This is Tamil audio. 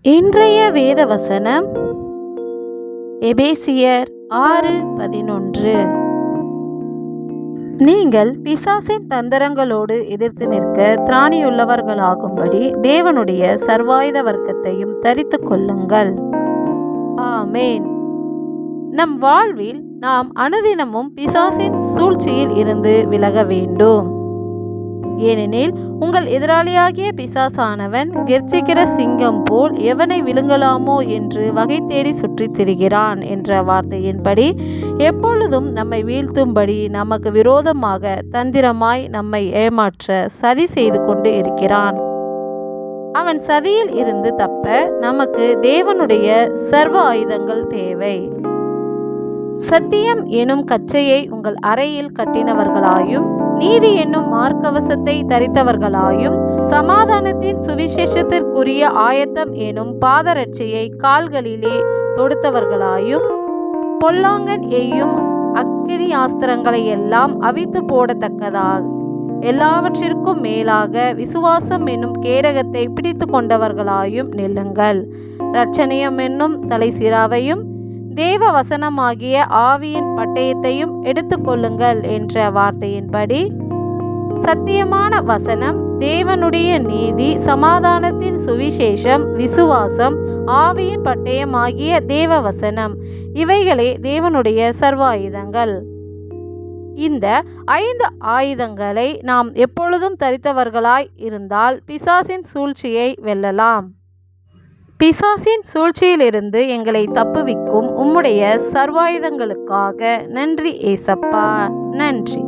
இன்றைய வேத வசனம் எபேசியர் 6:11. நீங்கள் பிசாசின் தந்திரங்களோடு எதிர்த்து நிற்க திராணியுள்ளவர்களாகும்படி தேவனுடைய சர்வாயுத வர்க்கத்தையும் தரித்து கொள்ளுங்கள். ஆமேன். நம் வாழ்வில் நாம் அனுதினமும் பிசாசின் சூழ்ச்சியில் இருந்து விலக வேண்டும். ஏனெனில் உங்கள் எதிராளியாகிய பிசாசானவன் கெர்ச்சிக்கிற சிங்கம் போல் எவனை விழுங்கலாமோ என்று வகை தேடி சுற்றித் திரிகிறான் என்ற வார்த்தையின்படி எப்பொழுதும் நம்மை வீழ்த்தும்படி நமக்கு விரோதமாக தந்திரமாய் நம்மை ஏமாற்ற சதி செய்து கொண்டு இருக்கிறான். அவன் சதியில் இருந்து தப்ப நமக்கு தேவனுடைய சர்வ ஆயுதங்கள் தேவை. சத்தியம் எனும் கச்சையை உங்கள் அறையில் கட்டினவர்களாயும், நீதி என்னும் மார்க்கவசத்தை தரித்தவர்களாயும், சமாதானத்தின் சுவிசேஷத்திற்குரிய ஆயத்தம் எனும் பாதரட்சையை கால்களிலே தொடுத்தவர்களாயும், பொல்லாங்கன் எய்யும் அக்கினி ஆஸ்திரங்களை எல்லாம் அவித்து போடத்தக்கதாக எல்லாவற்றிற்கும் மேலாக விசுவாசம் என்னும் கேடகத்தை பிடித்து கொண்டவர்களாயும் நில்லுங்கள். இரட்சணியம் என்னும் தலைசிராவையும் தேவ வசனமாகிய ஆவியின் பட்டயத்தையும் எடுத்துக்கொள்ளுங்கள் என்ற வார்த்தையின்படி சத்தியமான வசனம், தேவனுடைய நீதி, சமாதானத்தின் சுவிசேஷம், விசுவாசம், ஆவியின் பட்டயம் ஆகிய தேவ வசனம், இவைகளே தேவனுடைய சர்வ ஆயுதங்கள். இந்த 5 ஆயுதங்களை நாம் எப்பொழுதும் தரித்தவர்களாய் இருந்தால் பிசாசின் சூழ்ச்சியை வெல்லலாம். பிசாசின் சூழ்ச்சியிலிருந்து எங்களை தப்புவிக்கும் உம்முடைய சர்வாயுதங்களுக்காக நன்றி ஏசப்பா, நன்றி.